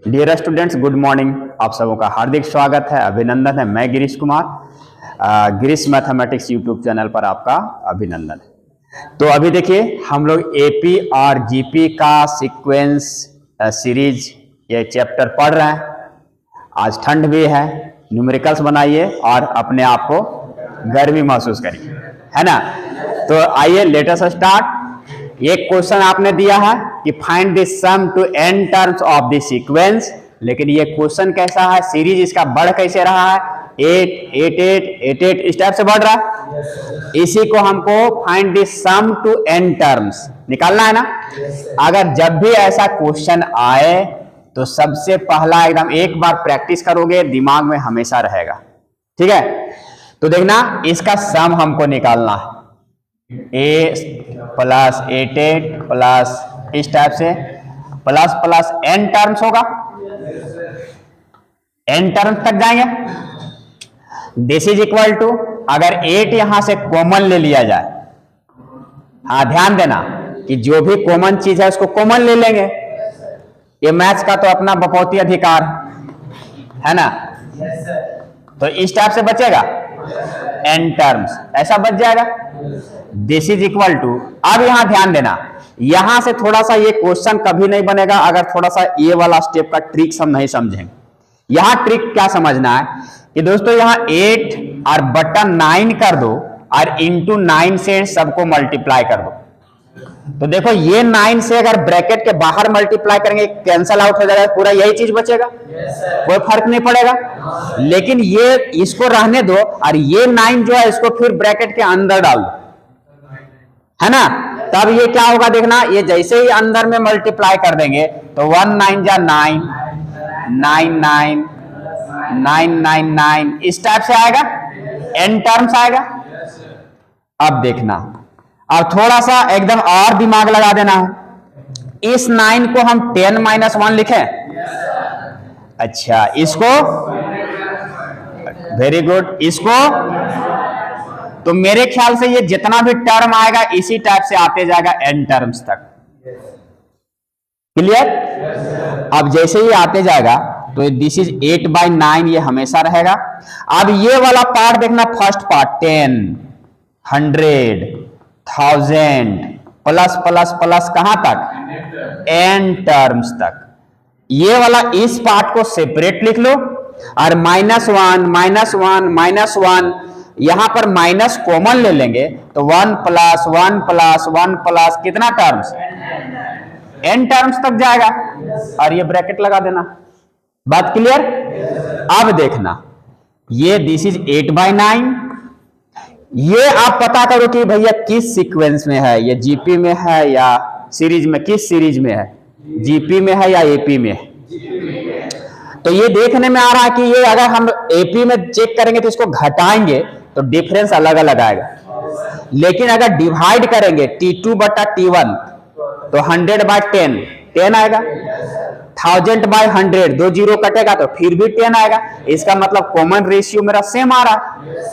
Dear students, good morning. आप सबों का हार्दिक स्वागत है, अभिनंदन है। मैं Girish Kumar, Girish mathematics YouTube channel पर आपका अभिनंदन है। तो अभी देखिए, हम लोग एपी और जीपी का सीक्वेंस सीरीज ये चैप्टर पढ़ रहे हैं। आज ठंड भी है, न्यूमेरिकल्स बनाइए और अपने आप को गर्मी महसूस करिए, है ना। तो आइए लेट अस स्टार्ट। एक क्वेश्चन आपने दिया है कि find the sum to n terms of the sequence, लेकिन ये क्वेश्चन कैसा है, सीरीज इसका बढ़ कैसे रहा है, 8 8 8 8 8 इस टाइप से बढ़ रहा है। इसी को हमको find the sum to n terms निकालना है ना। अगर जब भी ऐसा क्वेश्चन आए तो सबसे पहला एकदम एक बार प्रैक्टिस करोगे, दिमाग में हमेशा रहेगा, ठीक है। तो देखना, इसका सम हमको निकालना है, a प्लस 8 8 प्लस इस टाइप से प्लस प्लस n टर्म्स होगा, n टर्म्स तक जाएंगे। दिस इज इक्वल टू, अगर 8 यहां से कॉमन ले लिया जाए, हाँ ध्यान देना कि जो भी कॉमन चीज है उसको कॉमन ले लेंगे। ये मैथ्स का तो अपना बपौती अधिकार है ना। तो इस टाइप से बचेगा n टर्म्स, ऐसा बच जाएगा। दिस इज इक्वल टू, अब यहां ध्यान देना, यहां से थोड़ा सा ये क्वेश्चन कभी नहीं बनेगा अगर थोड़ा सा ये वाला स्टेप का ट्रिक्स हम नहीं समझेंगे। यहां ट्रिक क्या समझना है कि दोस्तों, यहां 8 और बटन 9 कर दो और इंटू 9 से सबको मल्टीप्लाई कर दो। तो देखो, ये 9 से अगर ब्रैकेट के बाहर मल्टीप्लाई करेंगे कैंसल आउट हो जाएगा, पूरा यही चीज बचेगा, कोई फर्क नहीं पड़ेगा। लेकिन ये इसको रहने दो और ये 9 जो है इसको फिर ब्रैकेट के अंदर डाल दो, है ना। तब ये क्या होगा देखना, ये जैसे ही अंदर में मल्टीप्लाई कर देंगे तो 1 9 जा 9 9 9 9 9 9 इस टाइप से आएगा, n टर्म्स आएगा। अब देखना, अब थोड़ा सा एकदम और दिमाग लगा देना है। इस 9 को हम 10 - 1 लिखें। अच्छा, इसको वेरी गुड, इसको तो मेरे ख्याल से ये जितना भी टर्म आएगा इसी टाइप से आते जाएगा n टर्म्स तक। क्लियर? अब जैसे ही आते जाएगा तो दिस इज 8/9, ये हमेशा रहेगा। अब ये वाला पार्ट देखना, first part 10 100 1000 plus plus plus कहां तक, n टर्म्स तक। ये वाला इस पार्ट को सेपरेट लिख लो और -1 -1 -1 यहां पर माइनस कॉमन ले लेंगे तो 1 + 1 + 1 + कितना टर्म्स, n टर्म्स तक जाएगा और ये ब्रैकेट लगा देना। बात क्लियर? अब देखना, ये दिस इज 8/9। ये आप पता करो कि भैया किस सीक्वेंस में है, ये जीपी में है या सीरीज में, किस सीरीज में है, जीपी में है या एपी में है। तो ये देखने में आ रहा है कि ये अगर हम एपी में चेक करेंगे तो इसको घटाएंगे तो डिफरेंस अलग अलग आएगा। लेकिन अगर डिवाइड करेंगे T2/T1 तो 100/10 10 आएगा, 1000/100 2 जीरो कटेगा तो फिर भी 10 आएगा। इसका मतलब कॉमन रेशियो मेरा सेम आ रहा है।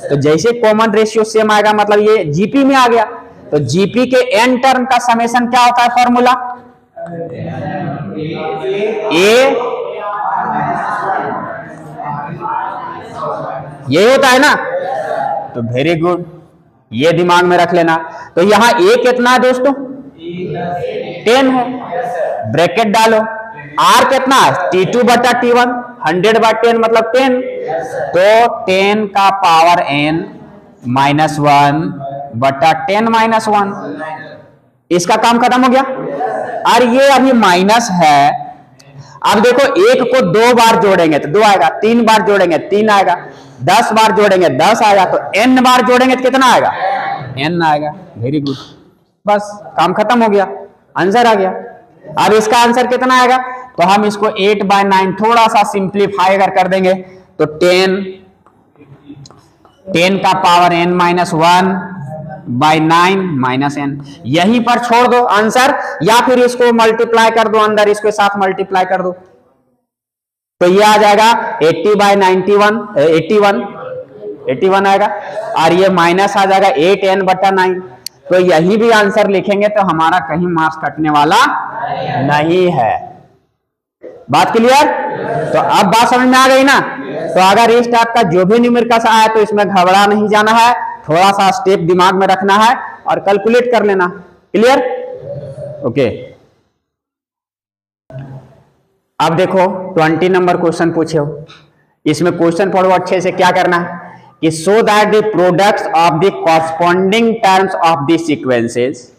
तो जैसे कॉमन रेशियो सेम आएगा मतलब ये जीपी में आ गया। तो जीपी के n टर्म का समेशन क्या होता है, फॉर्मूला ए, ये होता है ना। तो वेरी गुड, ये दिमाग में रख लेना। तो यहां a कितना है दोस्तों, 10 है, ब्रैकेट डालो। r कितना है, T2/T1 100/10 मतलब 10, तो 10 का पावर n -1/10 - 1, इसका काम खत्म हो गया। और ये अभी माइनस है। अब देखो, एक को 2 बार जोड़ेंगे तो 2 आएगा, 3 बार जोड़ेंगे 3 आएगा, 10 बार जोड़ेंगे 10 आएगा, तो n बार जोड़ेंगे तो कितना आएगा, n आएगा। वेरी गुड, बस काम खत्म हो गया, आंसर आ गया। अब इसका आंसर कितना आएगा, तो हम इसको 8/9 थोड़ा सा सिंप्लीफाई अगर कर देंगे तो 10 का पावर n -1/9 - n, यहीं पर छोड़ दो आंसर, या फिर इसको मल्टीप्लाई कर दो, अंदर इसके साथ मल्टीप्लाई कर दो तो ये आ जाएगा 80/91 81 आएगा, और ये माइनस आ जाएगा 8n/9। तो यही भी आंसर लिखेंगे तो हमारा कहीं मार्क्स कटने वाला नहीं है। बात क्लियर? तो अब बात समझ में आ गई ना? तो अगर इस टाइप का जो भी न्यूमेरिकल्स आया तो इसमें घबरा नहीं जाना है, थोड़ा सा स्टेप दिमाग में रखना है और कैलकुलेट कर लेना। क्लियर? ओके। अब देखो 20 नंबर क्वेश्चन पूछे हो, इसमें क्वेश्चन पढ़ो अच्छे से। क्या करना है कि show that the products of the corresponding terms of the sequences.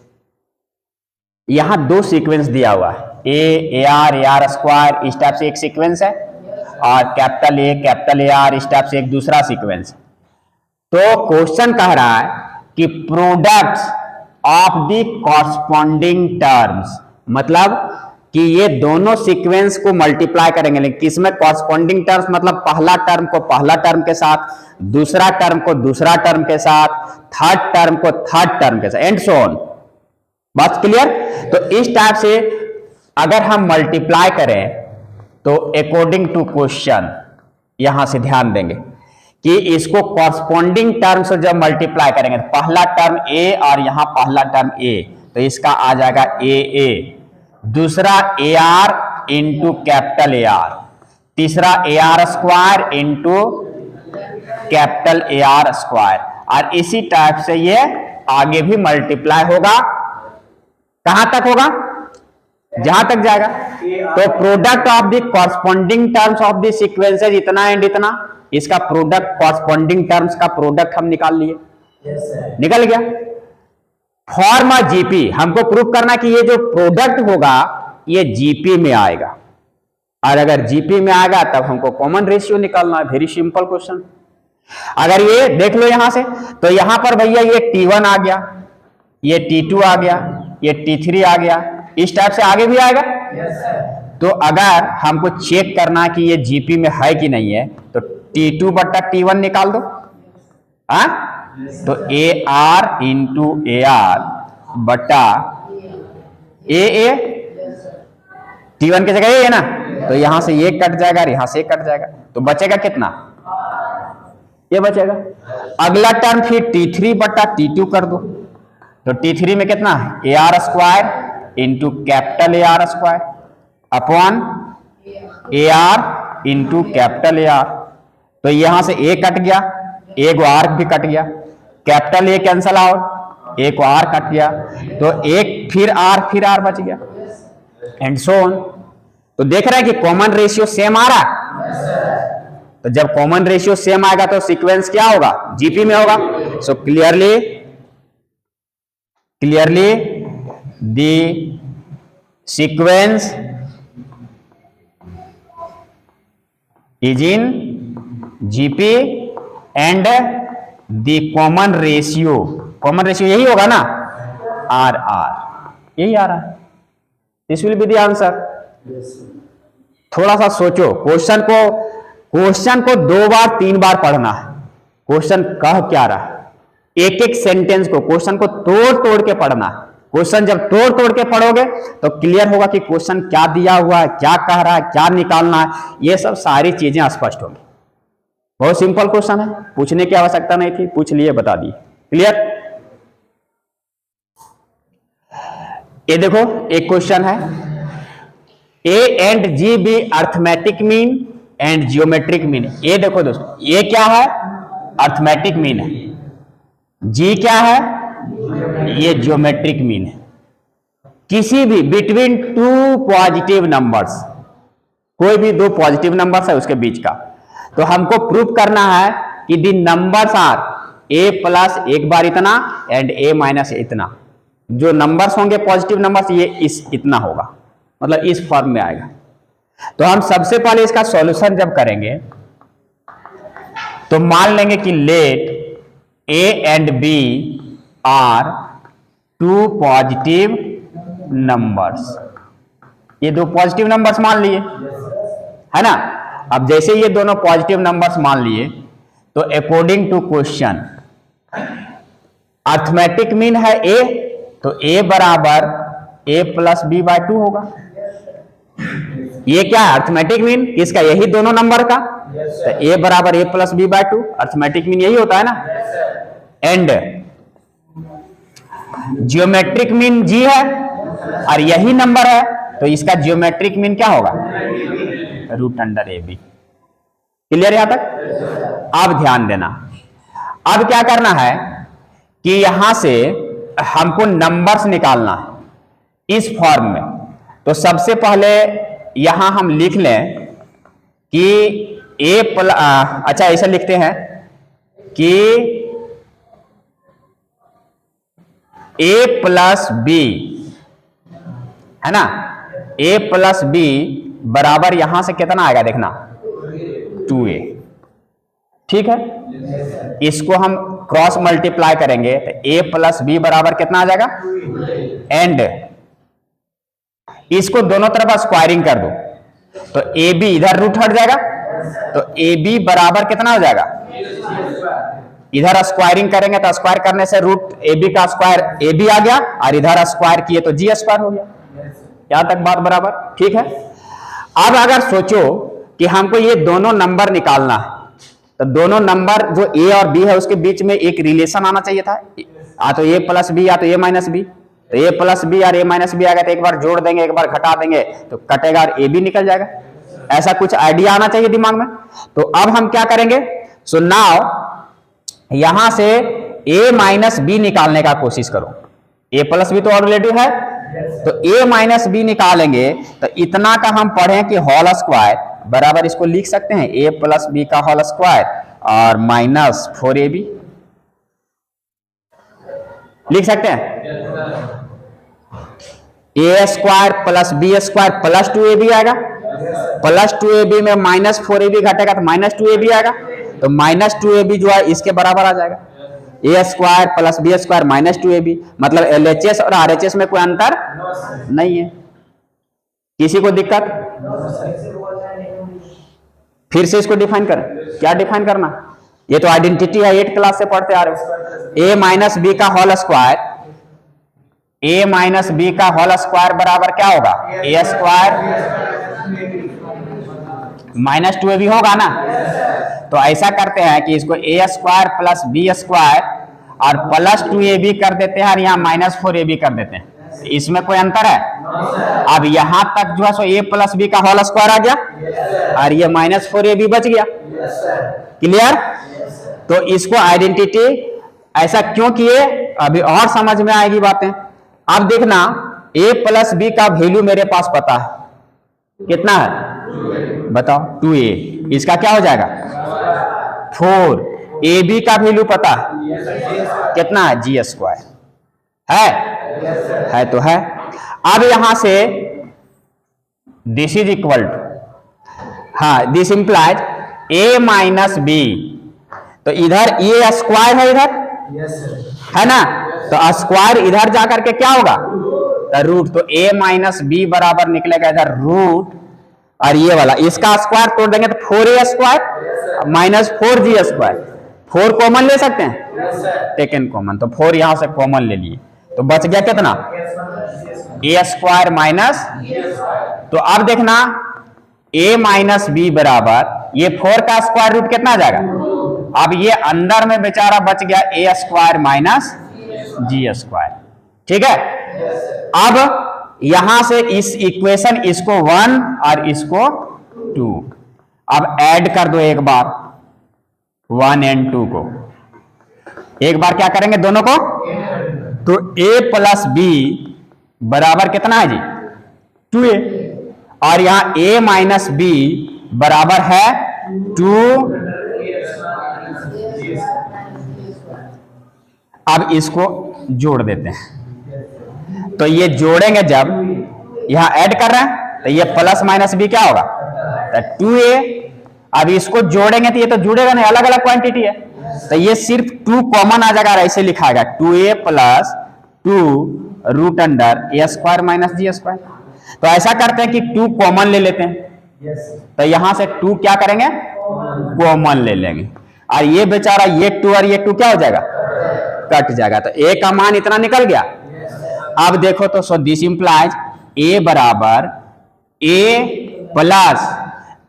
यहां दो सीक्वेंस दिया हुआ है, ए आर स्क्वायर इस टाइप से एक सीक्वेंस है, और कैपिटल ए आर इस टाइप से एक दूसरा सीक्वेंस। तो क्वेश्चन कह रहा है कि products of the corresponding terms, मतलब कि ये दोनों सीक्वेंस को मल्टीप्लाई करेंगे, लेकिन किसमें कॉरस्पॉन्डिंग टर्म्स, मतलब पहला टर्म को पहला टर्म के साथ, दूसरा टर्म को दूसरा टर्म के साथ, थर्ड टर्म को थर्ड टर्म के साथ, एंड सो ऑन। बात क्लियर? तो इस टाइप से अगर हम मल्टीप्लाई करें तो अकॉर्डिंग टू क्वेश्चन यहां से ध्यान देंगे कि इसको कॉरस्पॉन्डिंग टर्म से जब मल्टीप्लाई करेंगे तो पहला टर्म ए और यहां पहला टर्म ए, तो इसका आ जाएगा ए, दूसरा a r into capital a r, तीसरा a r square into capital a r square, और इसी टाइप से ये आगे भी मल्टीप्लाई होगा। कहां तक होगा? जहां तक जाएगा। तो product of the corresponding terms of the sequences इतना एंड इतना, इसका प्रोडक्ट कॉरस्पॉन्डिंग टर्म्स का प्रोडक्ट हम निकाल लिए। निकल गया। फॉर्मा जीपी, हमको प्रूव करना कि ये जो प्रोडक्ट होगा ये जीपी में आएगा, और अगर जीपी में आएगा तब हमको कॉमन रेशियो निकालना है। Very simple question. अगर ये देख लो यहां से, तो यहां पर भैया ये T1 आ गया, ये T2 आ गया, ये T3 आ गया, इस टाइप से आगे भी आएगा। तो अगर हमको चेक करना कि ये जीपी में है कि नहीं है, तो T2 बट्टा T1 निकाल दो। तो ए आर इंटू ए आर बट्टा ए, T1 की जगह ये है ना, तो यहां से ये कट जाएगा और यहां से ये कट जाएगा, तो बचेगा कितना? ये बचेगा। अगला टर्म फिर T3 बट्टा T2 कर दो, तो T3 में कितना है? ए r square into capital a r square upon A r into capital a are. तो यहां से ए कट गया, एक आर भी कट गया, कैपिटल ए कैंसल आउट, एक आर कट गया, तो एक फिर आर बच गया, एंड सो ऑन। तो देख रहे हैं कि कॉमन रेशियो सेम आ रहा है। तो जब कॉमन रेशियो सेम आएगा तो सीक्वेंस क्या होगा? जीपी में होगा। So clearly the sequence is in GP and the common ratio यही होगा ना, आर, यही आ रहा है। This will be the answer. थोड़ा सा सोचो, क्वेश्चन को 2 बार 3 बार पढ़ना है। क्वेश्चन कह क्या रहा है, एक एक सेंटेंस को, क्वेश्चन को तोड़ तोड़ के पढ़ना है। क्वेश्चन जब तोड़ तोड़ के पढ़ोगे तो क्लियर होगा कि क्वेश्चन क्या दिया हुआ है, क्या कह रहा है, क्या निकालना है, ये सब सारी चीजें स्पष्ट होंगी। बहुत सिंपल क्वेश्चन है, पूछने की आवश्यकता नहीं थी, पूछ लिए, बता दिए। क्लियर? ये देखो एक क्वेश्चन है, A and G be arithmetic mean and geometric mean. ये देखो दोस्तों, ये क्या है? अर्थमेटिक मीन है। जी क्या है? ये जियोमेट्रिक मीन है। किसी भी बिटवीन 2 पॉजिटिव नंबर्स, कोई भी 2 पॉजिटिव नंबर्स है उसके बीच का, तो हमको प्रूव करना है कि the numbers are A plus एक बार इतना एंड ए माइनस इतना। जो नंबर्स होंगे पॉजिटिव नंबर्स, ये इस इतना होगा, मतलब इस फॉर्म में आएगा। तो हम सबसे पहले इसका सॉल्यूशन जब करेंगे तो मान लेंगे कि let A and B are 2 positive numbers. ये 2 पॉजिटिव नंबर्स मान लिए, है ना। अब जैसे ये दोनों पॉजिटिव नंबर्स मान लिए तो according to question arithmetic mean है ए, तो ए बराबर ए प्लस बी बाय 2 होगा। ये क्या है? अर्थमेटिक मीन किसका? यही दोनों नंबर का। तो ए बराबर a plus b by 2, arithmetic mean यही होता है ना। एंड जियोमेट्रिक मीन जी है और यही नंबर है, तो इसका जियोमेट्रिक मीन क्या होगा? Root under A B. Clear यहां तक? अब ध्यान देना, अब क्या करना है कि यहां से हमको नंबर्स निकालना है इस फॉर्म में। तो सबसे पहले यहां हम लिख लें कि अच्छा ऐसा लिखते हैं कि a प्लस बी, है ना, a प्लस बी बराबर यहां से कितना आएगा देखना 2a। ठीक है, इसको हम क्रॉस मल्टीप्लाई करेंगे तो a प्लस बी बराबर कितना आ जाएगा, एंड इसको दोनों तरफ स्क्वायरिंग कर दो तो ए बी इधर रूट हट जाएगा, तो ए बी बराबर कितना हो जाएगा, इधर स्क्वायरिंग करेंगे तो स्क्वायर करने से रूट ए बी का स्क्वायर ए बी आ गया, और इधर स्क्वायर किए तो जी स्क्वायर हो गया। यहां तक बात बराबर? ठीक है। अब अगर सोचो कि हमको ये दोनों नंबर निकालना है, तो दोनों नंबर जो ए और बी है उसके बीच में एक रिलेशन आना चाहिए था, या तो ए प्लस बी या तो ए माइनस बी। तो ए प्लस बी और ए माइनस बी आ गया तो एक बार जोड़ देंगे, एक बार घटा देंगे तो कटेगा और ए बी निकल जाएगा। ऐसा कुछ आइडिया आना चाहिए दिमाग में। तो अब हम क्या करेंगे, सो नाउ यहां से ए माइनस बी निकालने का कोशिश करो। ए प्लस बी तो और रिलेटिव है, तो ए माइनस बी निकालेंगे तो इतना का हम पढ़े कि होल स्क्वायर बराबर इसको लिख सकते हैं ए प्लस बी का होल स्क्वायर और माइनस 4ab लिख सकते हैं। A square plus b square plus 2ab आएगा, प्लस 2ab में माइनस 4ab घटेगा तो माइनस 2ab आएगा, तो माइनस 2ab जो है इसके बराबर आ जाएगा। A square plus b square minus 2ab, मतलब एलएचएस और आरएचएस में कोई अंतर नहीं है। किसी को दिक्कत? फिर से इसको डिफाइन करें। क्या डिफाइन करना? ये तो आइडेंटिटी है, 8 क्लास से पढ़ते आ रहे हो। ए माइनस बी का होल स्क्वायर, ए माइनस बी का होल स्क्वायर बराबर क्या होगा, ए स्क्वायर माइनस 2ab होगा ना। तो ऐसा करते हैं कि इसको ए स्क्वायर प्लस बी स्क्वायर और प्लस 2ab कर देते हैं और यहाँ माइनस 4ab कर देते हैं। इसमें कोई अंतर है? अब यहां तक जो है सो ए प्लस बी का होल स्क्वायर आ गया और ये माइनस 4ab बच गया। क्लियर? तो इसको आइडेंटिटी ऐसा क्यों किए, अभी और समझ में आएगी बातें। अब देखना, a प्लस बी का वैल्यू मेरे पास पता है, कितना है बताओ, 2a। इसका क्या हो जाएगा 4। ए बी का वैल्यू पता है कितना है, जी स्क्वायर है तो है। अब यहां से दिस इज इक्वल टू, हाँ this implies a minus B, तो इधर ए स्क्वायर है इधर, है ना, तो स्क्वायर इधर जाकर के क्या होगा, तो रूट। तो a माइनस बी बराबर निकलेगा इधर रूट, और ये वाला इसका स्क्वायर तोड़ देंगे तो 4a square minus 4g square. 4 common ले सकते हैं, टेकन कॉमन, तो 4 यहां से कॉमन ले लिए तो बच गया कितना, a स्क्वायर माइनस। तो अब देखना a माइनस बी बराबर ये 4 का स्क्वायर रूट कितना आ जाएगा। अब ये अंदर में बेचारा बच गया a square minus ji square. ठीक है। अब यहां से इस इक्वेशन इसको 1 और इसको 2, अब ऐड कर दो एक बार 1 एंड 2 को। एक बार क्या करेंगे दोनों को, तो a प्लस बी बराबर कितना है जी 2a, और यहां a माइनस बी बराबर है 2। अब इसको जोड़ देते हैं, तो ये जोड़ेंगे जब यहां ऐड कर रहे हैं तो ये प्लस माइनस बी क्या होगा, तो 2a। अब इसको जोड़ेंगे तो ये तो जुड़ेगा नहीं, अलग अलग क्वांटिटी है, तो ये सिर्फ 2 कॉमन आ जाएगा, ऐसे लिखाएगा 2a plus 2 root under a square minus ji square. तो ऐसा करते हैं कि 2 कॉमन ले लेते हैं, तो यहां से 2 क्या करेंगे, कॉमन ले लेंगे, और ये बेचारा ये 2 और ये 2 क्या हो जाएगा, कट जाएगा, तो a का मान इतना निकल गया। अब देखो तो सो दिस इंप्लाइज a बराबर a प्लस,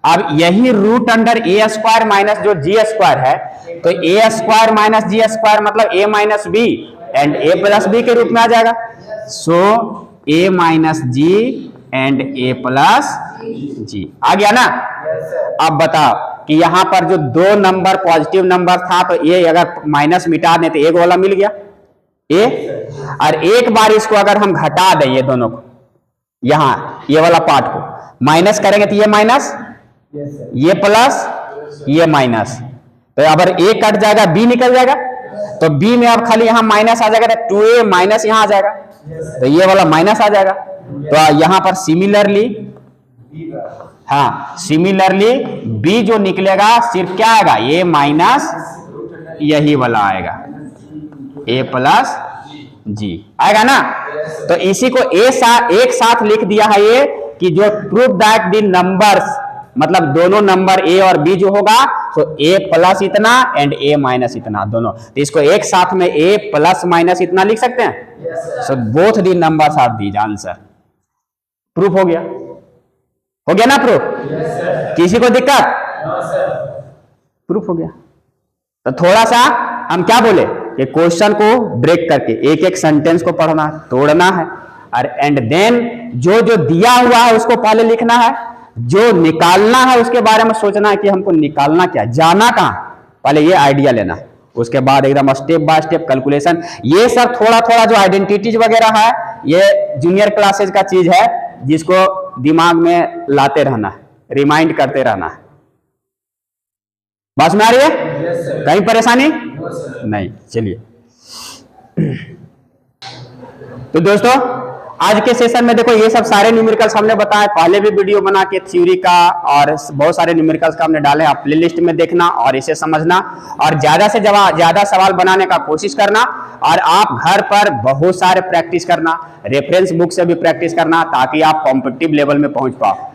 अब यही root under a square minus जो जी स्क्वायर है, तो a square minus ji square मतलब a minus b and a plus b के रूप में आ जाएगा। So a minus g and a plus g. आ गया ना? अब बताओ कि यहां पर जो दो नंबर पॉजिटिव नंबर था तो ये अगर माइनस मिटा दें तो एक वाला मिल गया ए, और एक बार इसको अगर हम घटा दें ये दोनों को, यहां ये वाला पार्ट को माइनस करेंगे तो ये माइनस, ये प्लस, ये माइनस, तो अगर ए कट जाएगा बी निकल जाएगा, तो बी में अब खाली यहां माइनस आ जाएगा, 2a माइनस यहां आ जाएगा, तो ये वाला माइनस आ जाएगा। तो यहां पर सिमिलरली, हाँ सिमिलरली बी जो निकलेगा सिर्फ क्या आएगा, ए माइनस यही वाला आएगा, ए प्लस जी आएगा ना। तो इसी को एक साथ लिख दिया है ये कि जो प्रूव दैट द नंबर्स, मतलब दोनों नंबर ए और बी जो होगा तो ए प्लस इतना एंड ए माइनस इतना दोनों, तो इसको एक साथ में ए प्लस माइनस इतना लिख सकते हैं। So both the numbers are these answer. Proof हो गया, हो गया ना प्रूफ? किसी को दिक्कत? प्रूफ हो गया। तो थोड़ा सा हम क्या बोले कि क्वेश्चन को ब्रेक करके एक एक सेंटेंस को पढ़ना है, तोड़ना है, और एंड देन जो जो दिया हुआ है उसको पहले लिखना है, जो निकालना है उसके बारे में सोचना है कि हमको निकालना क्या, जाना कहां, पहले ये आइडिया लेना है, उसके बाद एकदम स्टेप बाय स्टेप कैलकुलेशन। ये सब थोड़ा थोड़ा जो आइडेंटिटीज वगैरह है ये जूनियर क्लासेज का चीज है, जिसको दिमाग में लाते रहना है, रिमाइंड करते रहना है। बात में आ रही है? कहीं परेशानी नहीं? चलिए तो दोस्तों आज के सेशन में देखो ये सब सारे न्यूमेरिकल्स हमने बताए, पहले भी वीडियो बना के थ्योरी का और बहुत सारे न्यूमेरिकल्स का हमने डाले, आप प्लेलिस्ट में देखना और इसे समझना और ज्यादा से ज्यादा सवाल बनाने का कोशिश करना, और आप घर पर बहुत सारे प्रैक्टिस करना, रेफरेंस बुक से भी प्रैक्टिस करना, ताकि आप कॉम्पिटिटिव लेवल में पहुंच पाओ।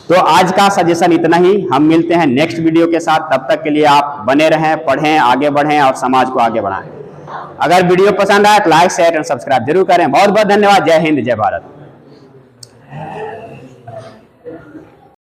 तो आज का सजेशन इतना ही, हम मिलते हैं नेक्स्ट वीडियो के साथ, तब तक के लिए आप बने रहें, पढ़ें, आगे बढ़ें और समाज को आगे बढ़ाएं। अगर वीडियो पसंद आए तो लाइक शेयर एंड सब्सक्राइब जरूर करें। बहुत बहुत धन्यवाद। जय हिंद, जय भारत।